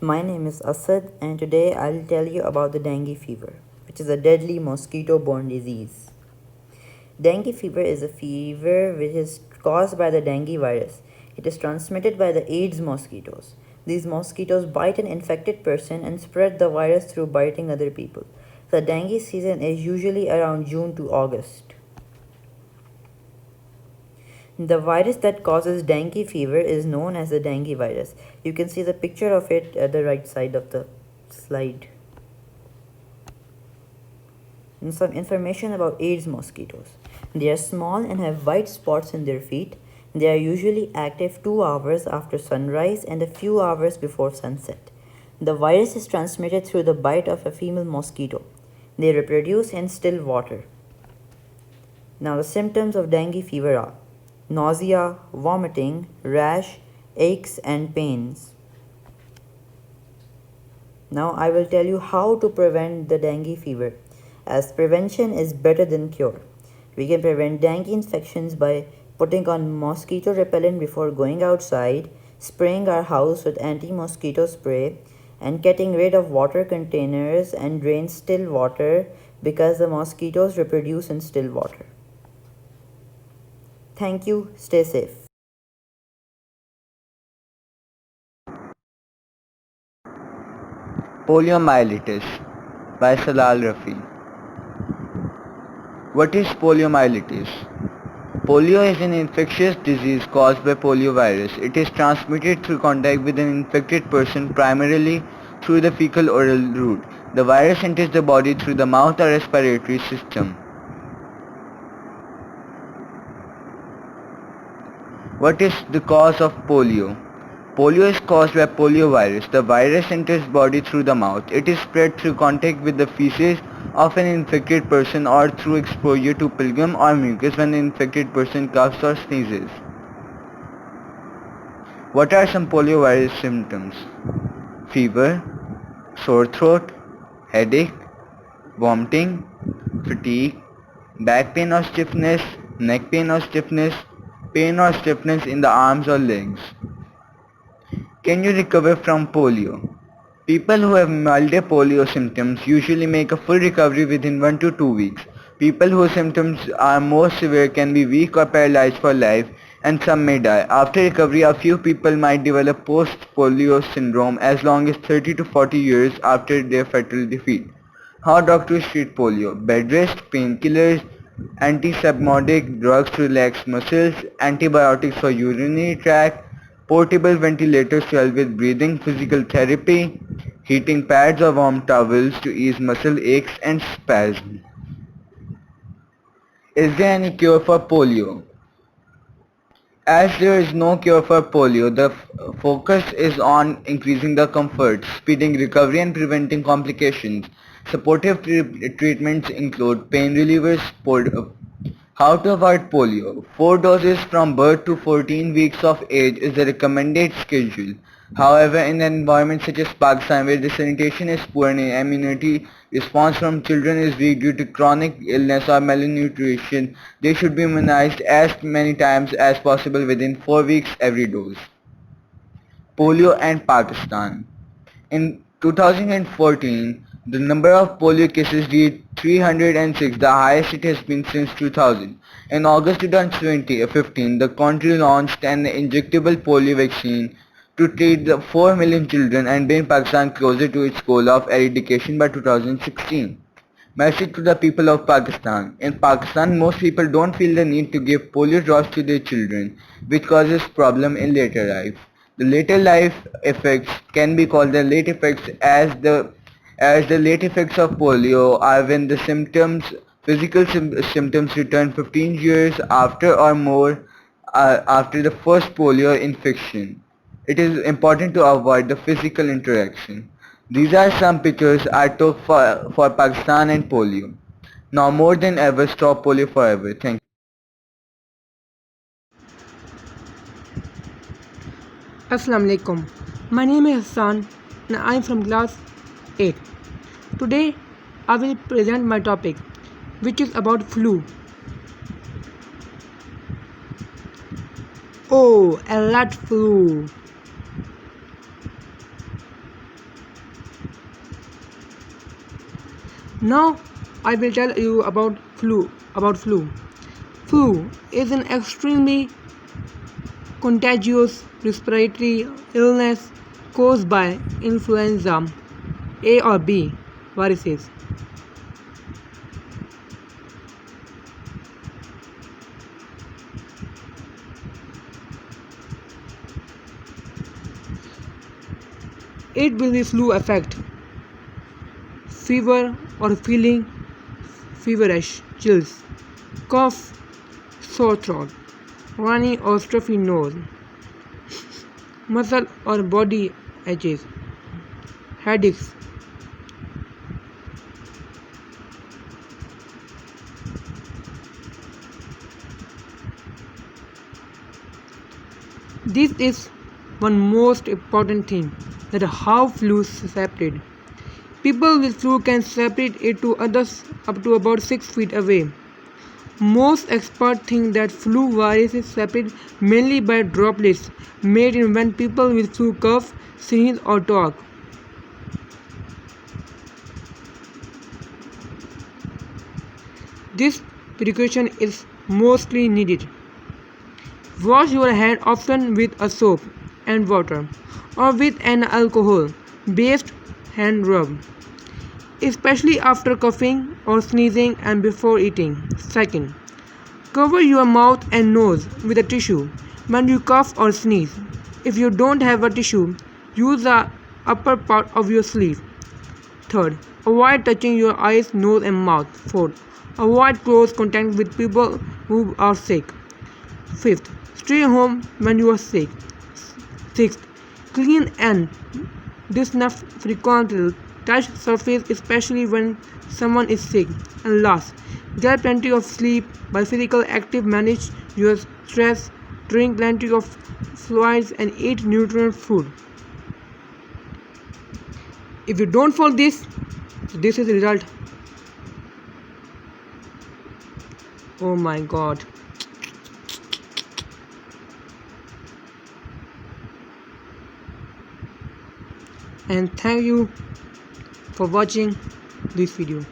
My name is Asad, and today I'll tell you about the dengue fever, which is a deadly mosquito borne disease. Dengue fever is a fever which is caused by the dengue virus. It is transmitted by the Aedes mosquitoes. These mosquitoes bite an infected person and spread the virus through biting other people. The dengue season is usually around June to August. The virus that causes dengue fever is known as the dengue virus. You can see the picture of it at the right side of the slide. And some information about Aedes mosquitoes. They are small and have white spots in their feet. They are usually active 2 hours after sunrise and a few hours before sunset. The virus is transmitted through the bite of a female mosquito. They reproduce in still water. Now the symptoms of dengue fever are nausea, vomiting, rash, aches and pains. Now I will tell you how to prevent the dengue fever, as prevention is better than cure. We can prevent dengue infections by putting on mosquito repellent before going outside, spraying our house with anti-mosquito spray, and getting rid of water containers and drain still water because the mosquitoes reproduce in still water. Thank you. Stay safe. Poliomyelitis by Salal Rafi. What is poliomyelitis? Polio is an infectious disease caused by poliovirus. It is transmitted through contact with an infected person, primarily through the fecal-oral route. The virus enters the body through the mouth or respiratory system. What is the cause of polio? Polio is caused by poliovirus. The virus enters body through the mouth. It is spread through contact with the feces of an infected person or through exposure to phlegm or mucus when the infected person coughs or sneezes. What are some poliovirus symptoms? Fever, sore throat, headache, vomiting, fatigue, back pain or stiffness, neck pain or stiffness in the arms or legs. Can you recover from polio? People who have mild polio symptoms usually make a full recovery within 1 to 2 weeks. People whose symptoms are more severe can be weak or paralyzed for life, and some may die. After recovery, a few people might develop post-polio syndrome as long as 30 to 40 years after their fatal defeat. How doctors treat polio? Bed rest, painkillers, antispasmodic drugs to relax muscles, antibiotics for urinary tract, portable ventilators to help with breathing, physical therapy, heating pads or warm towels to ease muscle aches and spasms. Is there any cure for polio? As there is no cure for polio, the focus is on increasing the comfort, speeding recovery and preventing complications. Supportive treatments include pain relievers, how to avoid polio. 4 doses from birth to 14 weeks of age is the recommended schedule. However, in an environment such as Pakistan where the sanitation is poor and immunity response from children is weak due to chronic illness or malnutrition, they should be immunized as many times as possible within 4 weeks every dose. Polio and Pakistan. In 2014, the number of polio cases reached 306, the highest it has been since 2000. In August 2015, the country launched an injectable polio vaccine to treat the 4 million children and bring Pakistan closer to its goal of eradication by 2016. Message to the people of Pakistan. In Pakistan, most people don't feel the need to give polio drops to their children, which causes problem in later life. The later life effects can be called the late effects as the late effects of polio are when the physical symptoms return 15 years after or more after the first polio infection. It is important to avoid the physical interaction. These are some pictures I took for Pakistan and polio. Now more than ever, stop polio forever. Thank you. Assalamu alaikum. My name is Hassan and I am from class 8. Today I will present my topic, which is about flu. Oh, a lot flu. Now I will tell you about flu. Flu is an extremely contagious respiratory illness caused by influenza A or B viruses. It will be flu effect, fever or feeling feverish, chills, cough, sore throat, runny or stuffy nose, muscle or body aches, headaches. This is one most important thing, that how flu is separated. People with flu can separate it to others up to about 6 feet away. Most experts think that flu virus is separated mainly by droplets made in when people with flu cough, sneeze or talk. This precaution is mostly needed. Wash your hand often with a soap and water or with an alcohol-based hand rub, especially after coughing or sneezing and before eating. Second, cover your mouth and nose with a tissue when you cough or sneeze. If you don't have a tissue, use the upper part of your sleeve. Third, avoid touching your eyes, nose, and mouth. Fourth, avoid close contact with people who are sick. Fifth, stay home when you are sick. Sixth, clean and disinfect frequently touch surface especially when someone is sick. And last, get plenty of sleep by physical active, manage your stress, drink plenty of fluids and eat nutrient food. If you don't follow this, this is the result. Oh my god. And thank you for watching this video.